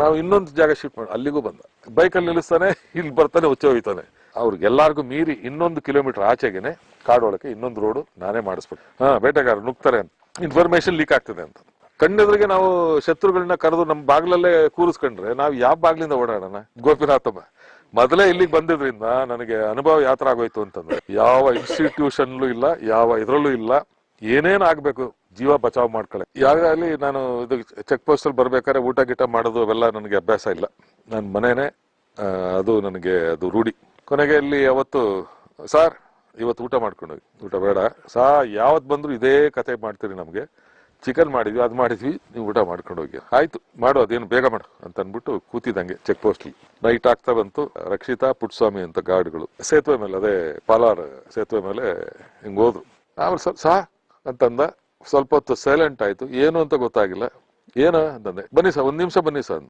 ನಾವು ಇನ್ನೊಂದು ಜಾಗ ಶಿಫ್ಟ್ ಮಾಡಿ ಅಲ್ಲಿಗೂ ಬಂದ, ಬೈಕಲ್ಲಿ ನಿಲ್ಲಿಸ್ತಾನೆ, ಇಲ್ಲಿ ಬರ್ತಾನೆ, ಉಚ್ಚ ಹೋಯ್ತಾನೆ. ಅವ್ರಿಗೆಲ್ಲಾರ್ಗು ಮೀರಿ 1 ಕಿಲೋಮೀಟರ್ ಆಚೆಗೆನೆ ಕಾಡೊಳಗೆ ಇನ್ನೊಂದು ರೋಡ್ ನಾನೇ ಮಾಡಿಸ್ಬಿಟ್ಟು, ಬೇಟೆಗಾರ ನುಗ್ತಾರೆ ಅಂತ ಇನ್ಫಾರ್ಮೇಶನ್ ಲೀಕ್ ಆಗ್ತದೆ ಅಂತ. ಕಣ್ಣೆದ್ರಿಗೆ ನಾವು ಶತ್ರುಗಳನ್ನ ಕರೆದು ನಮ್ಮ ಬಾಗ್ಲಲ್ಲೇ ಕೂರಿಸ್ಕೊಂಡ್ರೆ ನಾವ್ ಯಾವ ಬಾಗ್ಲಿಂದ ಓಡಾಡೋಣ? ಗೋಪಿನಾಥಮ್ಮ ಮೊದಲೇ ಇಲ್ಲಿಗೆ ಬಂದಿದ್ರಿಂದ ನನಗೆ ಅನುಭವ ಯಾವ ತರ ಆಗೋಯ್ತು ಅಂತಂದ್ರೆ, ಯಾವ ಇನ್ಸ್ಟಿಟ್ಯೂಷನ್ಲೂ ಇಲ್ಲ, ಯಾವ ಇದ್ರಲ್ಲೂ ಇಲ್ಲ, ಏನೇನ್ ಆಗ್ಬೇಕು ಜೀವ ಬಚಾವ್ ಮಾಡ್ಕೊಳ್ಳೆ. ಯಾವಾಗಲಿ ನಾನು ಇದು ಚೆಕ್ ಪೋಸ್ಟ್ ಅಲ್ಲಿ ಬರ್ಬೇಕಾದ್ರೆ ಊಟ ಗೀಟ ಮಾಡೋದು ಅವೆಲ್ಲ ನನಗೆ ಅಭ್ಯಾಸ ಇಲ್ಲ. ನನ್ನ ಮನೇನೆ ಅದು ನನಗೆ ಅದು ರೂಢಿ. ಕೊನೆಗೆ ಇಲ್ಲಿ ಅವತ್ತು, ಸಾರ್ ಇವತ್ತು ಊಟ ಮಾಡ್ಕೊಂಡು ಹೋಗಿ. ಊಟ ಬೇಡ ಸಾ, ಯಾವತ್ ಬಂದ್ರು ಇದೇ ಕತೆ ಮಾಡ್ತೀರಿ, ನಮ್ಗೆ ಚಿಕನ್ ಮಾಡಿದ್ವಿ, ಅದ್ ಮಾಡಿದ್ವಿ, ನೀವು ಊಟ ಮಾಡ್ಕೊಂಡು ಹೋಗಿ. ಆಯ್ತು ಮಾಡು, ಅದೇನು ಬೇಗ ಮಾಡು ಅಂತ ಅನ್ಬಿಟ್ಟು ಕೂತಿದಂಗೆ ಚೆಕ್ ಪೋಸ್ಟ್ ಅಲ್ಲಿ ನೈಟ್ ಆಗ್ತಾ ಬಂತು. ರಕ್ಷಿತಾ, ಪುಟ್ಸ್ವಾಮಿ ಅಂತ ಗಾರ್ಡ್ಗಳು ಸೇತುವೆ ಮೇಲೆ, ಅದೇ ಪಾಲಾರ್ ಸೇತುವೆ ಮೇಲೆ ಹಿಂಗ್ ಹೋದ್ರು. ಆಮೇಲೆ ಸಾ ಅಂತಂದ. ಸ್ವಲ್ಪ ಹೊತ್ತು ಸೈಲೆಂಟ್ ಆಯ್ತು, ಏನು ಅಂತ ಗೊತ್ತಾಗಿಲ್ಲ. ಏನ ಅಂತಂದೆ. ಬನ್ನಿ ಸರ್, 1 ನಿಮಿಷ ಬನ್ನಿ ಸರ್.